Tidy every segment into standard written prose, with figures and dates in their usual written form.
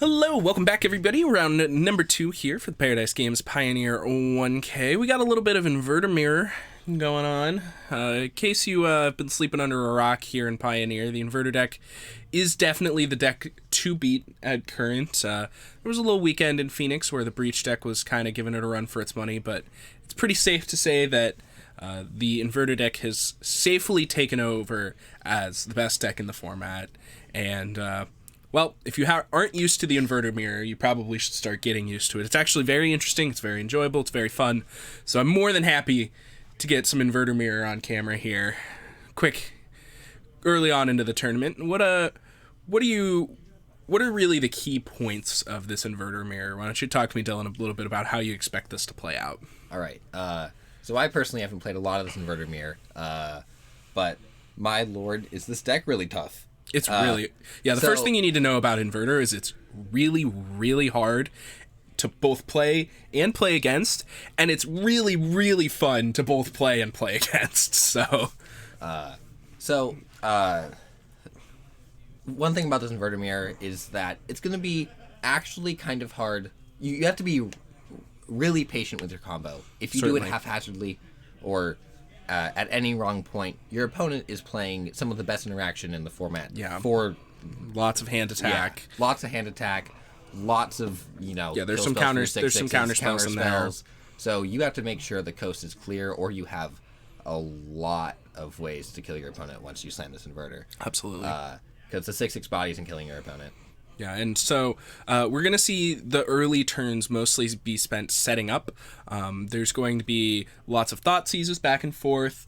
Hello, welcome back everybody. Round number 2 here for the Paradise Games Pioneer 1K. We got a little bit of Inverter Mirror going on. In case you have been sleeping under a rock here in Pioneer, the Inverter deck is definitely the deck to beat at current. There was a little weekend in Phoenix where the Breach deck was kind of giving it a run for its money, but it's pretty safe to say that the Inverter deck has safely taken over as the best deck in the format, and well, if you aren't used to the Inverter Mirror, you probably should start getting used to it. It's actually very interesting, it's very enjoyable, it's very fun. So I'm more than happy to get some Inverter Mirror on camera here. Quick, early on into the tournament. What are really the key points of this Inverter Mirror? Why don't you talk to me, Dylan, a little bit about how you expect this to play out? All right. So I personally haven't played a lot of this Inverter Mirror, but my lord, is this deck really tough. It's really... the first thing you need to know about Inverter is it's really, really hard to both play and play against, and it's really, really fun to both play and play against, so... One thing about this Inverter Mirror is that it's going to be actually kind of hard. You have to be really patient with your combo. If you do it haphazardly or... at any wrong point, your opponent is playing some of the best interaction in the format. Yeah. For lots of hand attack. Yeah, lots of hand attack. Lots of, there's some counters. There's some counter spells in there. So you have to make sure the coast is clear, or you have a lot of ways to kill your opponent once you slam this inverter. Absolutely. Because the 6/6 body isn't killing your opponent. Yeah, and so we're going to see the early turns mostly be spent setting up. There's going to be lots of thought seizes back and forth.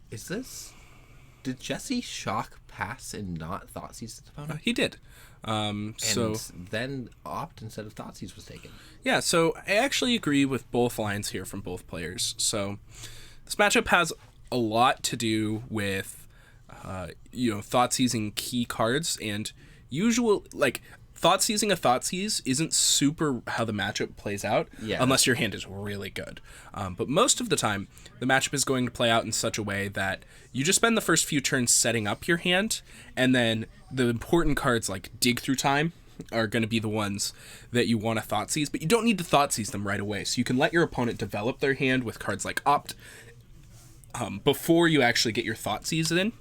Did Jesse shock pass and not thought seize his opponent? He did. And then opt instead of thought seize was taken. Yeah, so I actually agree with both lines here from both players. So this matchup has a lot to do with, thought seizing key cards, and thought seizing a thought seize isn't super how the matchup plays out unless your hand is really good. But most of the time, the matchup is going to play out in such a way that you just spend the first few turns setting up your hand, and then the important cards like Dig Through Time are going to be the ones that you want to thought seize, but you don't need to thought seize them right away. So you can let your opponent develop their hand with cards like Opt before you actually get your thought seize in.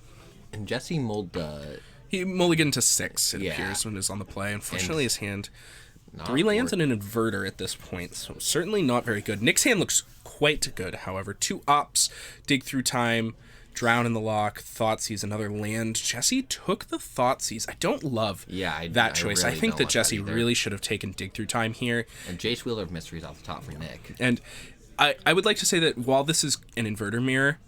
And Jesse He mulliganed to 6, it appears, when it was on the play. Unfortunately, his hand... 3 lands and an inverter at this point, so certainly not very good. Nick's hand looks quite good, however. 2 ops, Dig Through Time, Drown in the Lock, Thoughtseize, another land. Jesse took the Thoughtseize. I don't love that choice. I think that Jesse really should have taken Dig Through Time here. And Jace Wheeler of Mysteries off the top for Nick. And I would like to say that while this is an inverter mirror,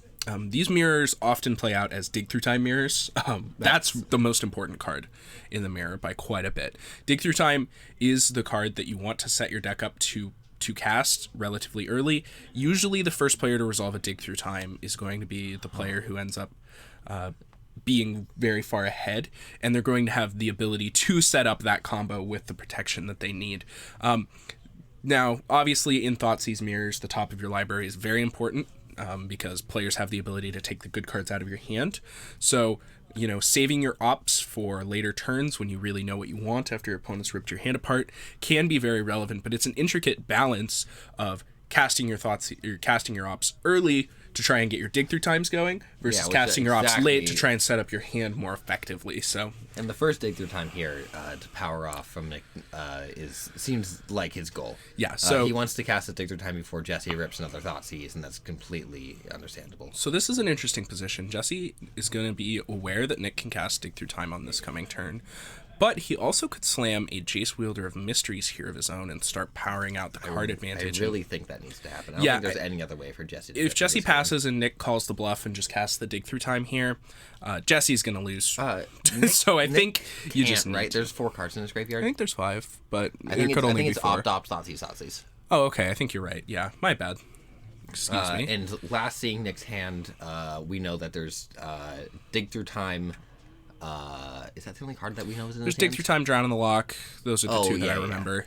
these mirrors often play out as Dig Through Time mirrors. That's the most important card in the mirror by quite a bit. Dig Through Time is the card that you want to set your deck up to cast relatively early. Usually the first player to resolve a Dig Through Time is going to be the player who ends up being very far ahead, and they're going to have the ability to set up that combo with the protection that they need. Now, obviously, in Thoughtseize mirrors, the top of your library is very important. Because players have the ability to take the good cards out of your hand. So, saving your ops for later turns when you really know what you want after your opponent's ripped your hand apart can be very relevant, but it's an intricate balance of casting your ops early to try and get your Dig Through Times going versus casting your ops late to try and set up your hand more effectively. So, and the first Dig Through Time here to power off from Nick seems like his goal. Yeah, so he wants to cast a Dig Through Time before Jesse rips another thought seize, and that's completely understandable. So this is an interesting position. Jesse is going to be aware that Nick can cast Dig Through Time on this coming turn. But he also could slam a Jace Wielder of Mysteries here of his own and start powering out the card advantage. I really think that needs to happen. I don't think there's any other way for Jesse to If Jesse passes and Nick calls the bluff and just casts the Dig Through Time here, Jesse's going to lose. So I think you just need... Right? There's 4 cards in his graveyard? I think there's 5, but I think could only be 4. Opt, Thoughtseize. Oh, okay. I think you're right. Yeah, my bad. Excuse me. And last seeing Nick's hand, we know that there's Dig Through Time... is that the only card that we know is in his There's Dig Through Time, Drown in the Lock. Those are the 2 that I remember.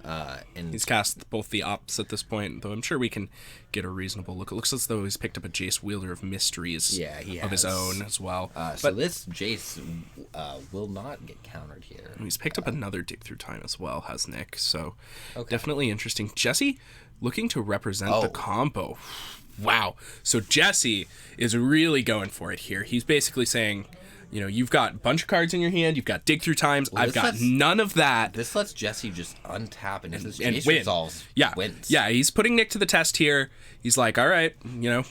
And he's cast both the ops at this point, though I'm sure we can get a reasonable look. It looks as though he's picked up a Jace Wielder of Mysteries of his own as well. So this Jace will not get countered here. He's picked up another Dig Through Time as well, has Nick. So definitely interesting. Jesse looking to represent the combo. Wow. So Jesse is really going for it here. He's basically saying, you know, you've got a bunch of cards in your hand. You've got Dig Through Times. I've got none of that. This lets Jesse just untap and Jace resolves. Wins. Yeah, he's putting Nick to the test here. He's like, all right, you know,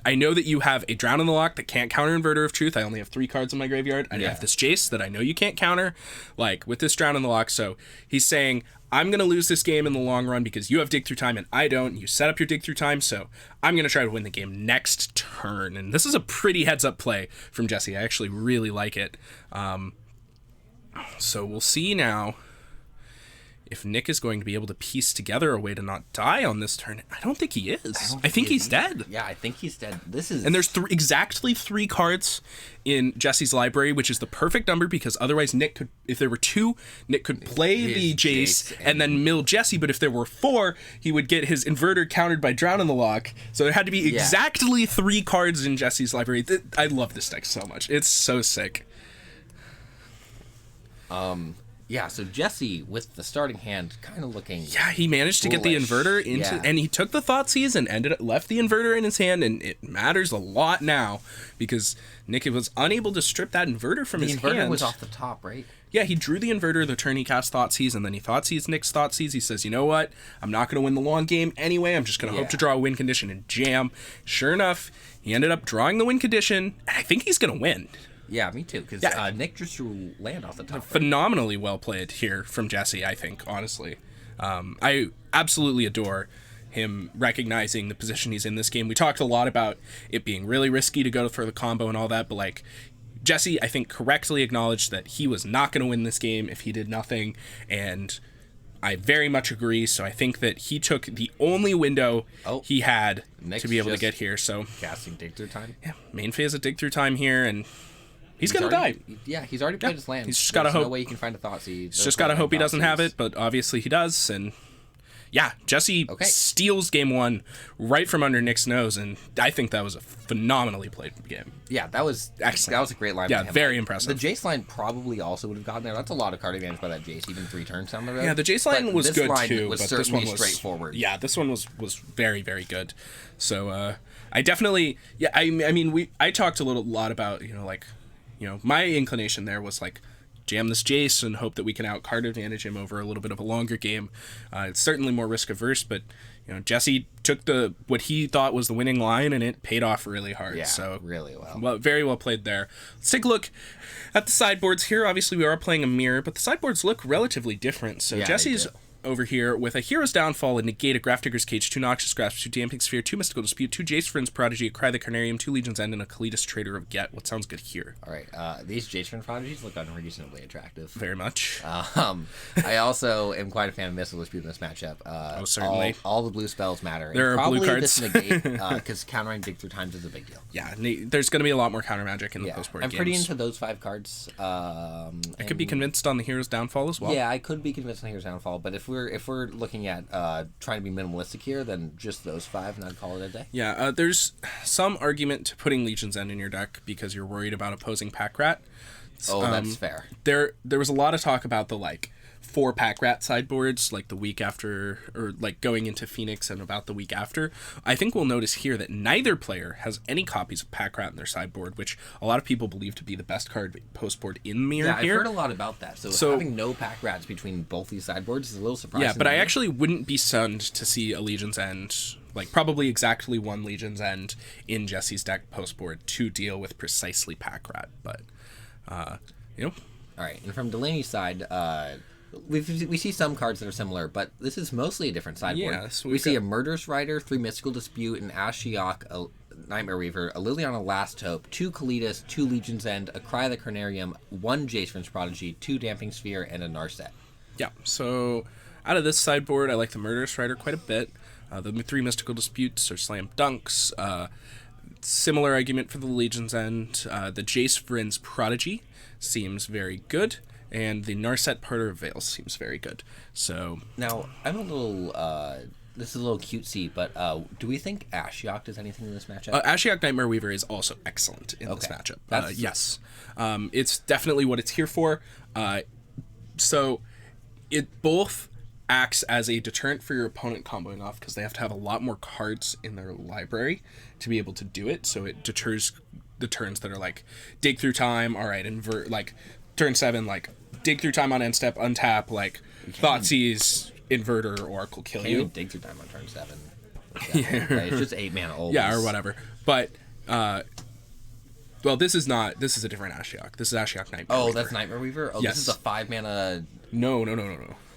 I know that you have a Drown in the Lock that can't counter Inverter of Truth. I only have 3 cards in my graveyard. I have this Jace that I know you can't counter, like, with this Drown in the Lock. So he's saying, I'm going to lose this game in the long run because you have Dig Through Time and I don't. You set up your Dig Through Time, so I'm going to try to win the game next turn. And this is a pretty heads-up play from Jesse. I actually really like it. So we'll see now if Nick is going to be able to piece together a way to not die on this turn. I don't think he is. I think he's dead. Yeah, I think he's dead. And there's exactly 3 cards in Jesse's library, which is the perfect number because otherwise Nick could, if there were 2, Nick could play the Jace and then mill Jesse, but if there were 4, he would get his Inverter countered by Drown in the Lock. So there had to be exactly 3 cards in Jesse's library. I love this deck so much. It's so sick. Yeah, so Jesse, with the starting hand, kind of looking he managed to get the Inverter into... And he took the Thoughtseize and left the Inverter in his hand, and it matters a lot now, because Nick was unable to strip that Inverter from his hand. The Inverter was off the top, right? Yeah, he drew the Inverter the turn he cast Thoughtseize, and then he Thoughtseized Nick's Thoughtseize. He says, you know what? I'm not going to win the long game anyway. I'm just going to hope to draw a win condition and jam. Sure enough, he ended up drawing the win condition, and I think he's going to win. Yeah, me too, because Nick just drew land off the top. Phenomenally well played here from Jesse, I think, honestly. I absolutely adore him recognizing the position he's in this game. We talked a lot about it being really risky to go for the combo and all that, but, like, Jesse, I think, correctly acknowledged that he was not going to win this game if he did nothing, and I very much agree. So I think that he took the only window he had to be able to get here. So casting Dig Through Time. Yeah, main phase of Dig Through Time here, and he's gonna die. Yeah, he's already played his land. He's just gotta hope. No way he can find a Thoughtseize. He's just gotta hope he doesn't have it, but obviously he does. And yeah, Jesse steals game 1 right from under Nick's nose, and I think that was a phenomenally played game. Yeah, that was excellent. That was a great line. Yeah, very impressive. The Jace line probably also would have gotten there. That's a lot of card advantage by that Jace, even 3 turns down the road. Yeah, the Jace line was good too, but this one was straightforward. Yeah, this one was very, very good. So I definitely, I mean, I talked a lot about, my inclination there was like, jam this Jace and hope that we can out-card advantage him over a little bit of a longer game. It's certainly more risk-averse, but Jesse took what he thought was the winning line, and it paid off really hard. Yeah, so really well. Very well played there. Let's take a look at the sideboards here. Obviously, we are playing a mirror, but the sideboards look relatively different. So Jesse's over here with a Hero's Downfall, a Negate, a Grafdigger's Cage, 2 Noxious Grasp, 2 Damping Sphere, 2 Mystical Dispute, 2 Jace Friend's Prodigy, a Cry the Carnarium, 2 Legion's End, and a Kalitas Trader of Get. What sounds good here? All right, these Jace Friend Prodigies look unreasonably attractive. Very much. I also am quite a fan of Mystical Dispute in this matchup. Certainly. All the blue spells matter. There are blue cards. This Negate, because countering Dig Through Times is a big deal. Yeah, there's going to be a lot more counter magic in the post-board games. I'm pretty into those 5 cards. I could be convinced on the Hero's Downfall as well. Yeah, I could be convinced on the Hero's Downfall, but if we're looking at trying to be minimalistic here, then just those 5 and I'd call it a day. Yeah, there's some argument to putting Legion's End in your deck because you're worried about opposing Pack Rat. That's fair. There was a lot of talk about the 4 Pack Rat sideboards the week after, or going into Phoenix and about the week after. I think we'll notice here that neither player has any copies of Pack Rat in their sideboard, which a lot of people believe to be the best card post board in Mirror here. I've heard a lot about that. So having no Pack Rats between both these sideboards is a little surprising. Yeah, but I actually wouldn't be stunned to see a Legion's End, probably exactly 1 Legion's End in Jesse's deck post board to deal with precisely Pack Rat. But, All right, and from Delaney's side, we see some cards that are similar, but this is mostly a different sideboard. Yeah, so we see a Murderous Rider, 3 Mystical Dispute, an Ashiok, a Nightmare Reaver, a Liliana Last Hope, 2 Kalitas, 2 Legion's End, a Cry of the Carnarium, 1 Jace Friend's Prodigy, 2 Damping Sphere, and a Narset. Yeah, so out of this sideboard, I like the Murderous Rider quite a bit. The 3 Mystical Disputes are slam dunks. Similar argument for the Legion's End. The Jace Friend's Prodigy seems very good. And the Narset Parter of Veils seems very good. So now I'm a little. This is a little cutesy, but do we think Ashiok does anything in this matchup? Ashiok Nightmare Weaver is also excellent in this matchup. Yes. It's definitely what it's here for. So it both acts as a deterrent for your opponent comboing off because they have to have a lot more cards in their library to be able to do it. So it deters the turns that are like dig through time, all right, invert, like turn 7, like dig through time on end step, untap, like Thoughtseize, Inverter, Oracle kill you. Dig through time on turn 7. Yeah, right? It's just 8 mana always. Yeah, or whatever. But well, this is a different Ashiok. This is Ashiok Nightmare Weaver. That's Nightmare Weaver? Oh, yes. This is a 5 mana... No.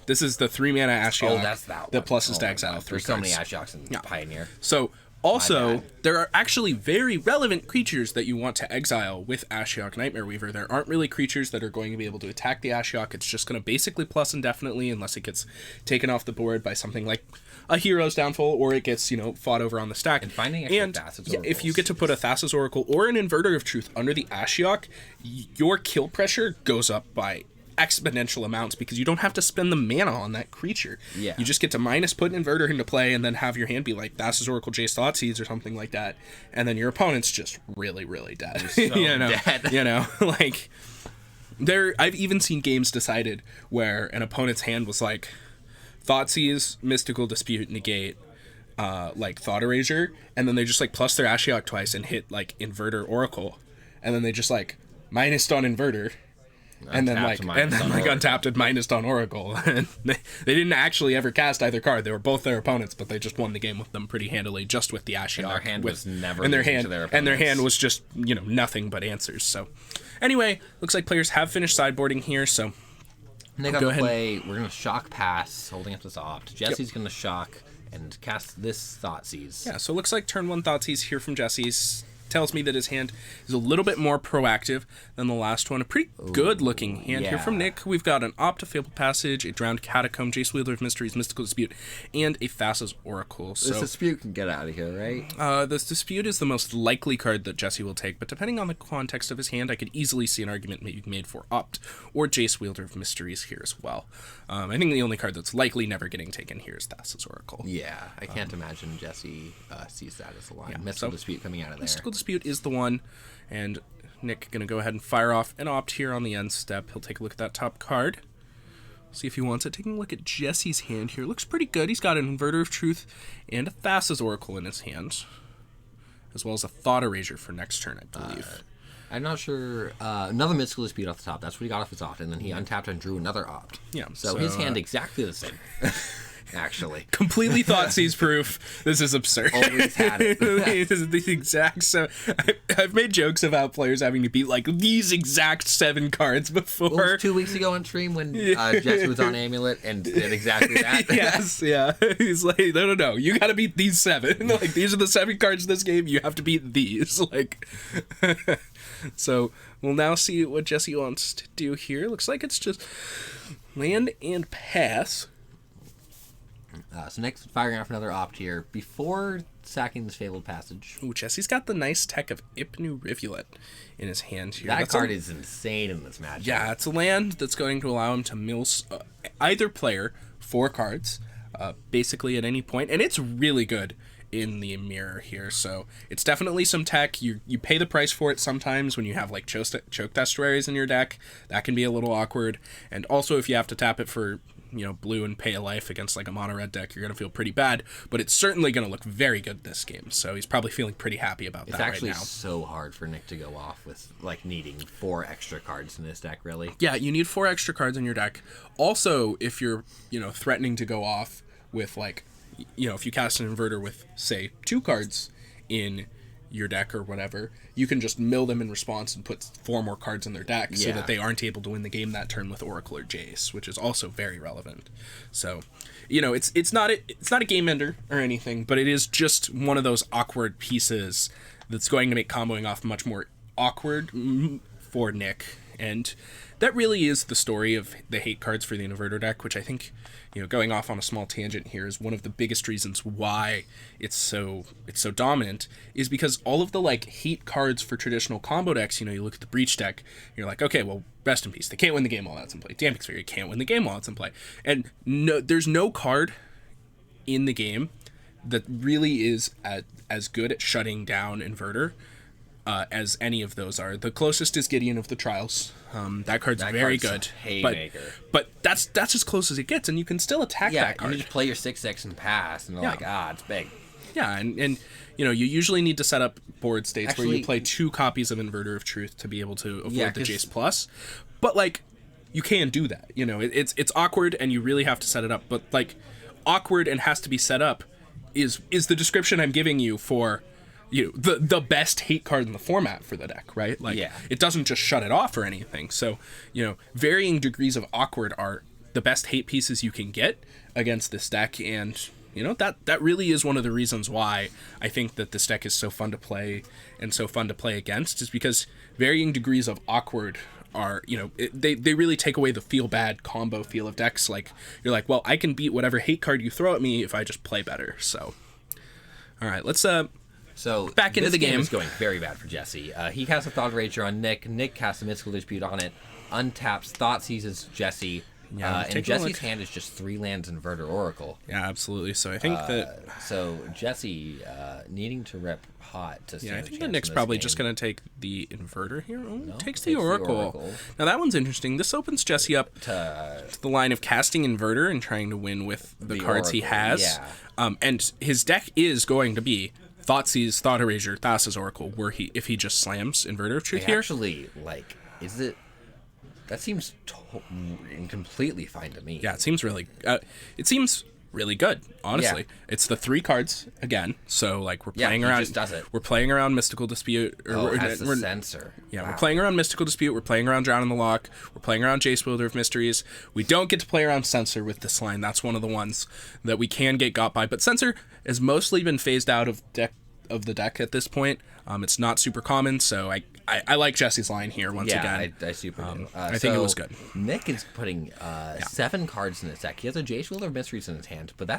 This is the 3 mana Ashiok. Oh, that's that one. Pluses to exile 3 There's cards. so many Ashioks in Pioneer. So, also, there are actually very relevant creatures that you want to exile with Ashiok Nightmare Weaver. There aren't really creatures that are going to be able to attack the Ashiok. It's just going to basically plus indefinitely unless it gets taken off the board by something like a Hero's Downfall, or it gets, fought over on the stack. And finding extra Thassa's Oracles. If you get to put a Thassa's Oracle or an Inverter of Truth under the Ashiok, your kill pressure goes up by exponential amounts because you don't have to spend the mana on that creature. Yeah. You just get to minus put an Inverter into play and then have your hand be like Thassa's Oracle, Jace Thoughtseize or something like that, and then your opponent's just really, really dead. So dead. Like I've even seen games decided where an opponent's hand was like Thoughtseize, Mystical Dispute, negate, like Thought Erasure, and then they just like plus their Ashiok twice and hit like Inverter Oracle, and then they just like minused on Inverter. And then untapped and minused on Oracle. And they didn't actually ever cast either card. They were both their opponents, but they just won the game with them pretty handily, just with the Ashiok. And their hand was never and their hand to their opponents. And their hand was just, nothing but answers. So anyway, looks like players have finished sideboarding here, so Nick on the play, we're gonna shock pass, holding up this opt. Jesse's gonna shock and cast this Thoughtseize. Yeah, so it looks like turn 1 Thoughtseize here from Jesse's. Tells me that his hand is a little bit more proactive than the last one. A pretty good looking hand here from Nick. We've got an Opt, a Fabled Passage, a Drowned Catacomb, Jace Wielder of Mysteries, Mystical Dispute, and a Thassa's Oracle. So, this Dispute can get out of here, right? This Dispute is the most likely card that Jesse will take, but depending on the context of his hand, I could easily see an argument made for Opt or Jace Wielder of Mysteries here as well. I think the only card that's likely never getting taken here is Thassa's Oracle. Yeah, I can't imagine Jesse sees that as a line. Mystical Dispute coming out of there. Mystical Dispute is the one, and Nick gonna go ahead and fire off an Opt here on the end step. He'll take a look at that top card, see if he wants it. Taking a look at Jesse's hand here, looks pretty good. He's got an Inverter of Truth and a Thassa's Oracle in his hand, as well as a Thought Erasure for next turn, I believe. I'm not sure. Another Mystical Dispute off the top. That's what he got off his Opt, and then he untapped and drew another Opt. Yeah. So his hand exactly the same. Actually, completely Thoughtseize proof. This is absurd. Always had it. This is the exact. So I've made jokes about players having to beat like these exact 7 cards before. Well, it was 2 weeks ago on stream when Jesse was on Amulet and did exactly that. Yes, yeah. He's like, no. You got to beat these 7. Like these are the 7 cards in this game. You have to beat these. Like. So we'll now see what Jesse wants to do here. Looks like it's just land and pass. So next, firing off another Opt here before sacking this Fabled Passage. Ooh, Jesse's got the nice tech of Ipnu Rivulet in his hand here. That card is insane in this matchup. Yeah, it's a land that's going to allow him to mill either player 4 cards, basically at any point, and it's really good in the mirror here. So it's definitely some tech. You pay the price for it sometimes when you have like Choke Estuaries in your deck. That can be a little awkward, and also if you have to tap it for blue and pay a life against like a mono red deck, you're going to feel pretty bad, but it's certainly going to look very good this game. So he's probably feeling pretty happy about that right now. It's actually so hard for Nick to go off with like needing 4 extra cards in this deck, really. Yeah, you need 4 extra cards in your deck. Also, if you're, threatening to go off with like, if you cast an Inverter with say 2 cards in your deck or whatever, you can just mill them in response and put 4 more cards in their deck so that they aren't able to win the game that turn with Oracle or Jace, which is also very relevant. So, it's not a game ender or anything, but it is just one of those awkward pieces that's going to make comboing off much more awkward for Nick And that really is the story of the hate cards for the Inverter deck, which I think, going off on a small tangent here, is one of the biggest reasons why it's so dominant, is because all of the like hate cards for traditional combo decks, you look at the Breach deck, you're like, okay, well, rest in peace. They can't win the game while that's in play. Damping Sphere, you can't win the game while it's in play. And there's no card in the game that really is as good at shutting down Inverter as any of those are. The closest is Gideon of the Trials. That card's very good. But that's as close as it gets, and you can still attack that card. You just play your 6/6 and pass, and they're like, it's big. Yeah, and you usually need to set up board states where you play 2 copies of Inverter of Truth to be able to avoid the Jace Plus. But like, you can do that. It's awkward, and you really have to set it up. But like, awkward and has to be set up is the description I'm giving you for the best hate card in the format for the deck, right? Like, it doesn't just shut it off or anything. So, varying degrees of awkward are the best hate pieces you can get against this deck. And, that really is one of the reasons why I think that this deck is so fun to play and so fun to play against, is because varying degrees of awkward are, they really take away the feel bad combo feel of decks. Like, you're like, well, I can beat whatever hate card you throw at me if I just play better. So, all right, let's So back into the game. Is going very bad for Jesse. He casts a Thought Rager on Nick. Nick casts a Mystical Dispute on it. Untaps. Thought seizes Jesse. And Jesse's hand is just 3 lands Inverter Oracle. Yeah, absolutely. So I think that... So Jesse needing to rip hot to stand I think that Nick's probably just going to take the Inverter here. Takes the the Oracle. Now that one's interesting. This opens Jesse up to the line of casting Inverter and trying to win with the cards Oracle, he has. Yeah. And his deck is going to be Thoughtseize, Thought Erasure, Thassa's Oracle, if he just slams Inverter of Truth here. Actually, is it... That seems completely fine to me. Yeah, it seems really good, honestly. Yeah. It's the 3 cards again, so like we're playing around. Just does it. We're playing around Mystical Dispute. It has the sensor. Yeah, wow. We're playing around Mystical Dispute. We're playing around Drown in the Lock. We're playing around Jace Wielder of Mysteries. We don't get to play around Censor with this line. That's one of the ones that we can get got by. But Censor has mostly been phased out of the deck at this point. It's not super common, so I like Jesse's line here once again. I super do. I think it was good. Nick is putting 7 cards in his deck. He has a Jace Wielder of Mysteries in his hand, but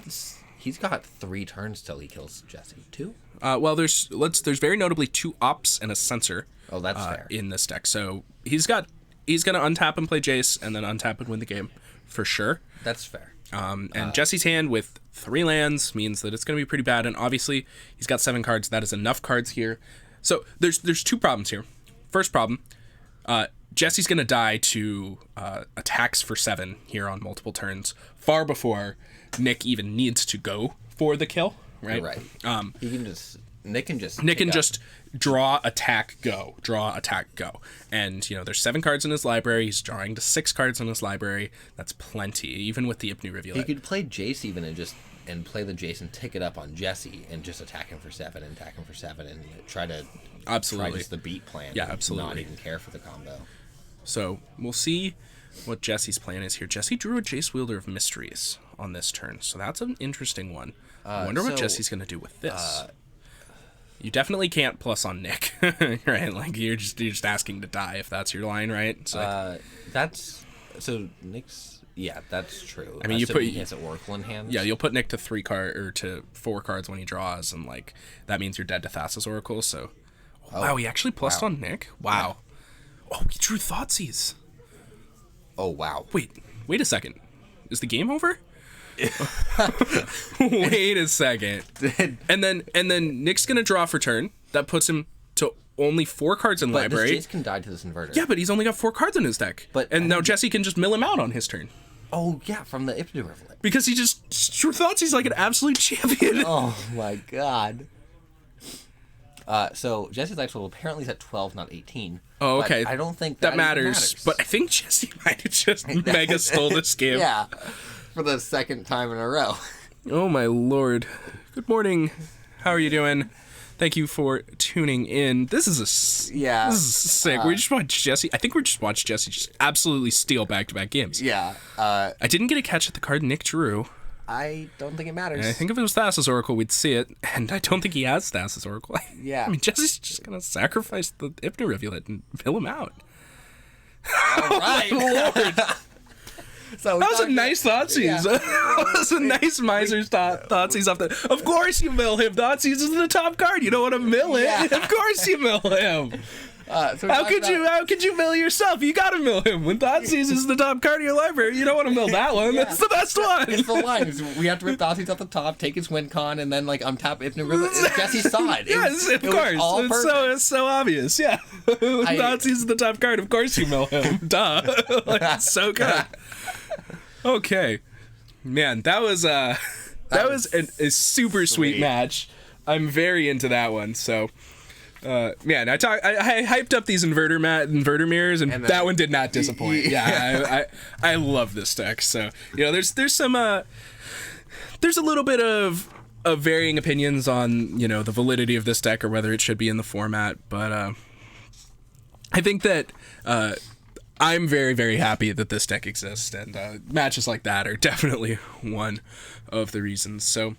he's got 3 turns till he kills Jesse. 2? Well, there's very notably 2 ops and a Censor. Oh, that's fair. In this deck. So he's gonna untap and play Jace, and then untap and win the game for sure. That's fair. And Jesse's hand with 3 lands means that it's going to be pretty bad. And obviously, he's got 7 cards. That is enough cards here. So there's 2 problems here. First problem, Jesse's going to die to attacks for 7 here on multiple turns, far before Nick even needs to go for the kill. Right. You're right. Nick can just draw, attack, go. Draw, attack, go. And, there's 7 cards in his library. He's drawing to 6 cards in his library. That's plenty, even with the Ipnu Rivulet. He could play Jace even and play the Jace and tick it up on Jesse and just attack him for 7 and attack him for 7 and try to... Absolutely. Try just the beat plan. Yeah, absolutely. Not even care for the combo. So, we'll see what Jesse's plan is here. Jesse drew a Jace Wielder of Mysteries on this turn, so that's an interesting one. I wonder what Jesse's going to do with this. You definitely can't plus on Nick, right? Like, you're just asking to die if that's your line, right? So, Nick's... Yeah, that's true. I mean, he has an Oracle in hand. Yeah, you'll put Nick to 4 cards when he draws, and like that means you're dead to Thassa's Oracle. So, wow, he actually plussed on Nick. Wow. Yeah. Oh, he drew Thoughtseize. Oh wow. Wait a second. Is the game over? Wait a second. And then Nick's gonna draw for turn. That puts him to only 4 cards in library. Jace can die to this Inverter. Yeah, but he's only got 4 cards in his deck. Now Jesse can just mill him out on his turn. Oh yeah, from the Ipnu Rivulet. Because he just thought he's like an absolute champion. Oh my god. So Jesse's life total apparently is at 12, not 18. Oh, okay. I don't think that matters. But I think Jesse might have just mega stole this game. Yeah, for the 2nd time in a row. Oh my lord. Good morning. How are you doing? Thank you for tuning in. This is sick. We just watched Jesse. I think we just watched Jesse just absolutely steal back-to-back games. Yeah. I didn't get a catch at the card Nick drew. I don't think it matters. And I think if it was Thassa's Oracle, we'd see it. And I don't think he has Thassa's Oracle. Yeah. I mean, Jesse's just going to sacrifice the Ipnu Rivulet and fill him out. All right. Lord. So That was a nice Thoughtseize. Yeah. That was a nice Miser's Thoughtseize off the. Of course you mill him. Thoughtseize is the top card. You don't want to mill it. Yeah. Of course you mill him. So How could you mill yourself? You gotta mill him. When Thoughtseize is the top card of your library, you don't want to mill that one. Yeah. That's the best one. It's the line. We have to rip Thoughtseize off the top, take his win con, and then like untap Ifnir. Jesse saw it. Yes, of course. It's so obvious. Yeah. When Thoughtseize is the top card, of course you mill him. Duh. Like, it's so good. Okay. Man, that was a super sweet match. I'm very into that one. So man, I hyped up these inverter mirrors, and then, that one did not disappoint. Yeah, I love this deck. So there's some there's a little bit of varying opinions on the validity of this deck or whether it should be in the format, but I think that I'm very, very happy that this deck exists, and matches like that are definitely one of the reasons. So